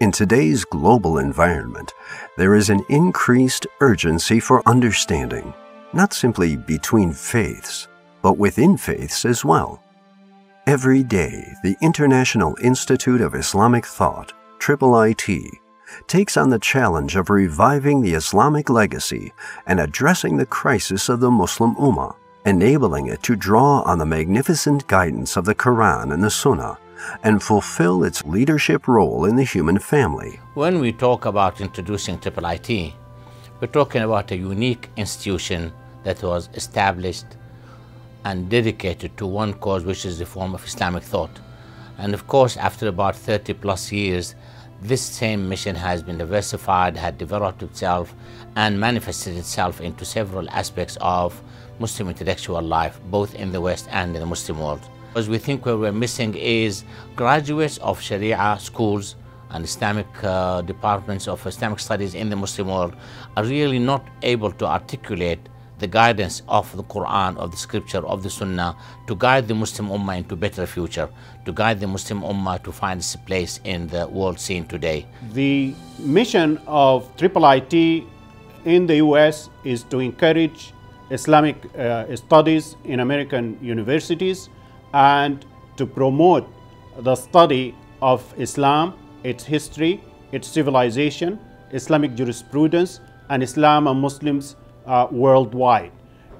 In today's global environment, there is an increased urgency for understanding, not simply between faiths, but within faiths as well. Every day, the International Institute of Islamic Thought, IIIT, takes on the challenge of reviving the Islamic legacy and addressing the crisis of the Muslim Ummah, enabling it to draw on the magnificent guidance of the Quran and the Sunnah and fulfill its leadership role in the human family. When we talk about introducing IIIT, we're talking about a unique institution that was established and dedicated to one cause, which is the form of Islamic thought. And of course, after about 30 plus years, this same mission has been diversified, had developed itself, and manifested itself into several aspects of Muslim intellectual life, both in the West and in the Muslim world. Because we think what we're missing is graduates of Sharia schools and Islamic departments of Islamic studies in the Muslim world are really not able to articulate the guidance of the Quran, of the scripture, of the Sunnah, to guide the Muslim Ummah into a better future, to guide the Muslim Ummah to find its place in the world scene today. The mission of IIIT in the US is to encourage Islamic studies in American universities and to promote the study of Islam, its history, its civilization, Islamic jurisprudence, and Islam and Muslims worldwide.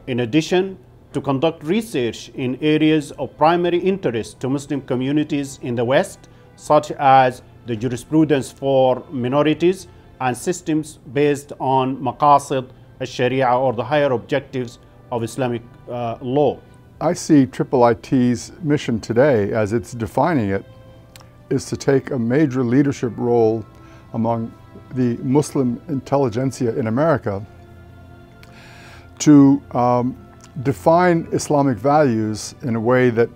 In addition, to conduct research in areas of primary interest to Muslim communities in the West, such as the jurisprudence for minorities and systems based on maqasid al-Sharia, or the higher objectives of Islamic law. I see IIIT's mission today, as it's defining it, is to take a major leadership role among the Muslim intelligentsia in America to define Islamic values in a way that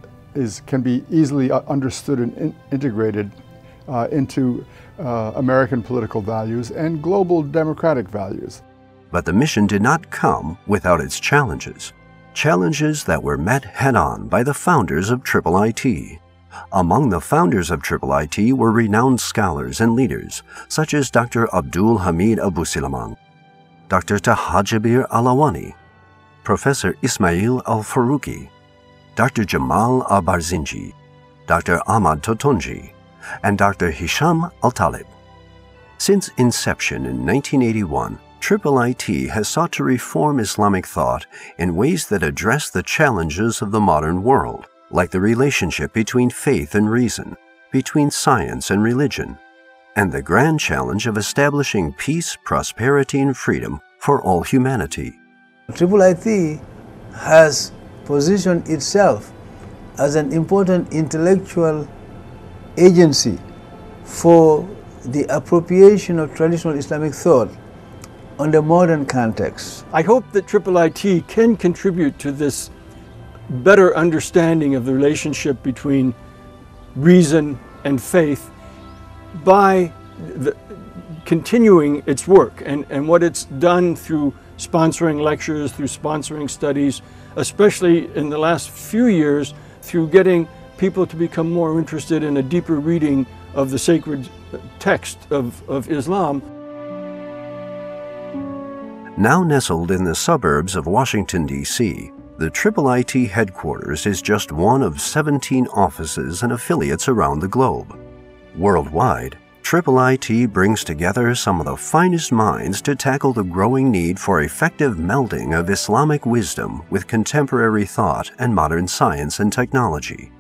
can be easily understood and integrated into American political values and global democratic values. But the mission did not come without its challenges. Challenges that were met head-on by the founders of IIIT. Among the founders of IIIT were renowned scholars and leaders such as Dr. Abdul Hamid Abu Silaman, Dr. Taha Jabir Alawani, Professor Ismail Al-Faruqi, Dr. Jamal Al-Barzinji, Dr. Ahmad Totonji, and Dr. Hisham Al-Talib. Since inception in 1981, IIIT has sought to reform Islamic thought in ways that address the challenges of the modern world, like the relationship between faith and reason, between science and religion, and the grand challenge of establishing peace, prosperity, and freedom for all humanity. IIIT has positioned itself as an important intellectual agency for the appropriation of traditional Islamic thought on the modern context. I hope that IIIT can contribute to this better understanding of the relationship between reason and faith by continuing its work and what it's done through sponsoring lectures, through sponsoring studies, especially in the last few years through getting people to become more interested in a deeper reading of the sacred text of Islam. Now nestled in the suburbs of Washington, D.C., the IIIT headquarters is just one of 17 offices and affiliates around the globe. Worldwide, IIIT brings together some of the finest minds to tackle the growing need for effective melding of Islamic wisdom with contemporary thought and modern science and technology.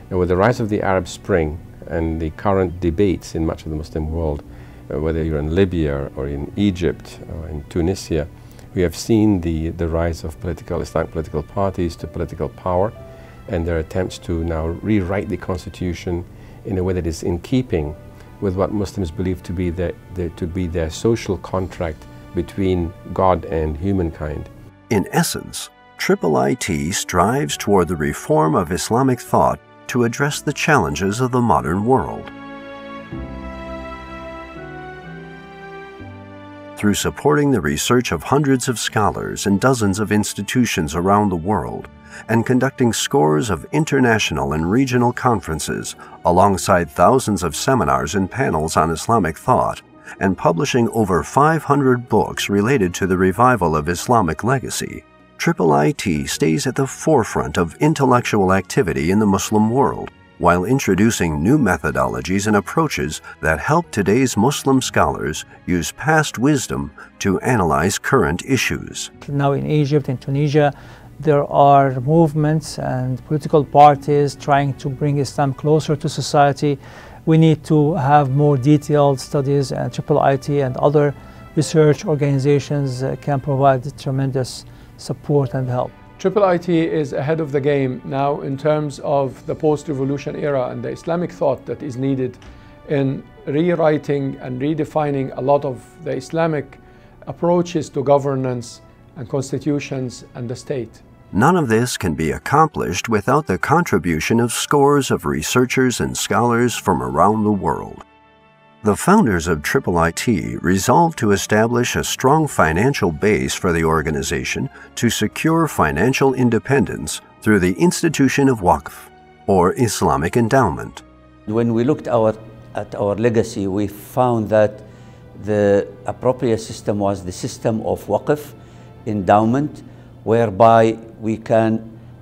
And with the rise of the Arab Spring and the current debates in much of the Muslim world, whether you're in Libya or in Egypt or in Tunisia, we have seen the rise of Islamic political parties to political power and their attempts to now rewrite the constitution in a way that is in keeping with what Muslims believe to be their social contract between God and humankind. In essence, IIIT strives toward the reform of Islamic thought to address the challenges of the modern world. through supporting the research of hundreds of scholars and dozens of institutions around the world, and conducting scores of international and regional conferences alongside thousands of seminars and panels on Islamic thought, and publishing over 500 books related to the revival of Islamic legacy, IIIT stays at the forefront of intellectual activity in the Muslim world, while introducing new methodologies and approaches that help today's Muslim scholars use past wisdom to analyze current issues. Now in Egypt and Tunisia, there are movements and political parties trying to bring Islam closer to society. We need to have more detailed studies, and IIIT and other research organizations can provide tremendous support and help. IIIT is ahead of the game now in terms of the post-revolution era and the Islamic thought that is needed in rewriting and redefining a lot of the Islamic approaches to governance and constitutions and the state. None of this can be accomplished without the contribution of scores of researchers and scholars from around the world. The founders of IIIT resolved to establish a strong financial base for the organization to secure financial independence through the institution of Waqf, or Islamic endowment. When we looked at our legacy, we found that the appropriate system was the system of Waqf, endowment, whereby we can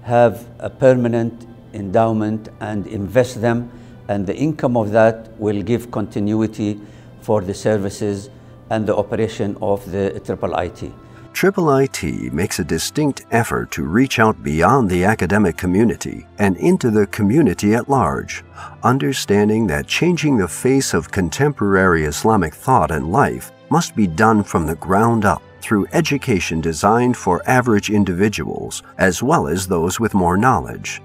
have a permanent endowment and invest them, and the income of that will give continuity for the services and the operation of the IIIT. IIIT makes a distinct effort to reach out beyond the academic community and into the community at large, understanding that changing the face of contemporary Islamic thought and life must be done from the ground up through education designed for average individuals as well as those with more knowledge.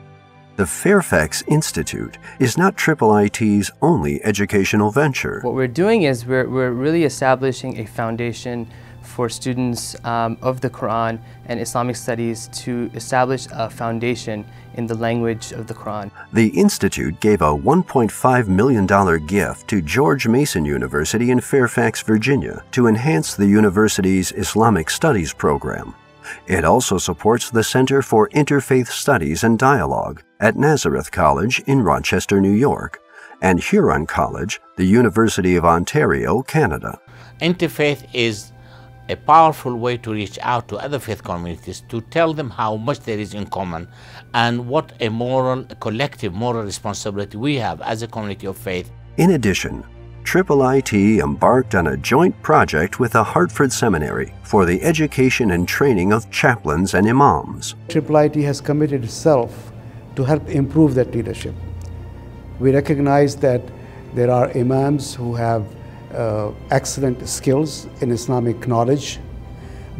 The Fairfax Institute is not IIIT's only educational venture. What we're doing is we're really establishing a foundation for students of the Quran and Islamic studies to establish a foundation in the language of the Quran. The Institute gave a $1.5 million gift to George Mason University in Fairfax, Virginia, to enhance the university's Islamic Studies program. It also supports the Center for Interfaith Studies and Dialogue at Nazareth College in Rochester, New York, and Huron College, the University of Ontario, Canada. Interfaith is a powerful way to reach out to other faith communities, to tell them how much there is in common and what a collective moral responsibility we have as a community of faith. In addition, IIIT embarked on a joint project with the Hartford Seminary for the education and training of chaplains and imams. IIIT has committed itself to help improve that leadership. We recognize that there are imams who have excellent skills in Islamic knowledge,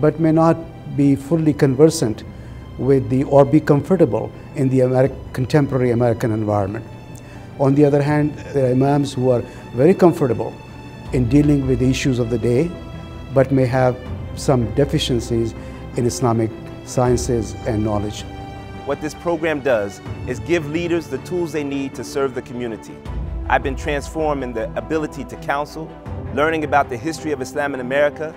but may not be fully conversant with or be comfortable in the contemporary American environment. On the other hand, there are imams who are very comfortable in dealing with the issues of the day, but may have some deficiencies in Islamic sciences and knowledge. What this program does is give leaders the tools they need to serve the community. I've been transformed in the ability to counsel, learning about the history of Islam in America.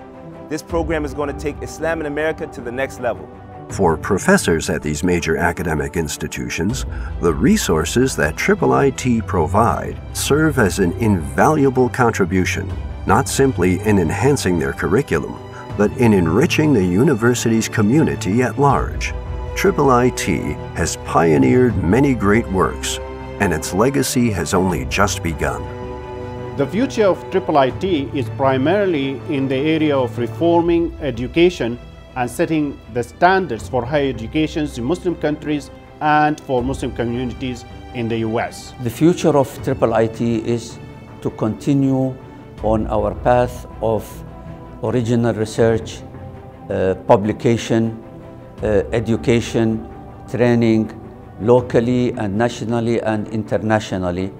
This program is going to take Islam in America to the next level. For professors at these major academic institutions, the resources that IIIT provide serve as an invaluable contribution, not simply in enhancing their curriculum, but in enriching the university's community at large. IIIT has pioneered many great works, and its legacy has only just begun. The future of IIIT is primarily in the area of reforming education and setting the standards for higher education in Muslim countries and for Muslim communities in the US. The future of IIIT is to continue on our path of original research, publication, education, training, locally and nationally and internationally.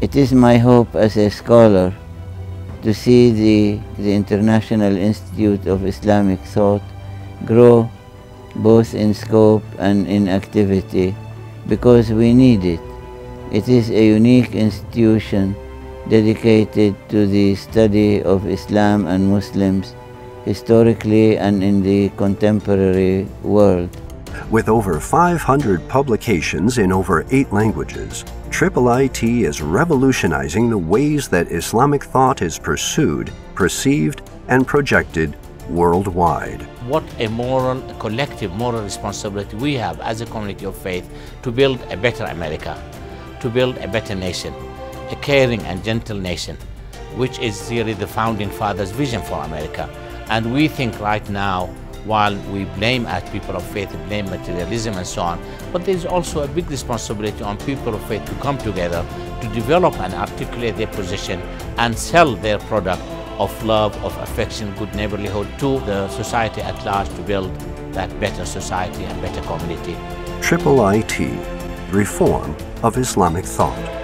It is my hope as a scholar to see the International Institute of Islamic Thought grow both in scope and in activity, because we need it. It is a unique institution dedicated to the study of Islam and Muslims historically and in the contemporary world. With over 500 publications in over 8 languages, IIIT is revolutionizing the ways that Islamic thought is pursued, perceived, and projected worldwide. What a collective moral responsibility we have as a community of faith to build a better America, to build a better nation, a caring and gentle nation, which is really the founding fathers' vision for America. And we think right now, while we blame as people of faith, blame materialism and so on, but there's also a big responsibility on people of faith to come together to develop and articulate their position and sell their product of love, of affection, good neighborhood to the society at large to build that better society and better community. IIIT, Reform of Islamic Thought.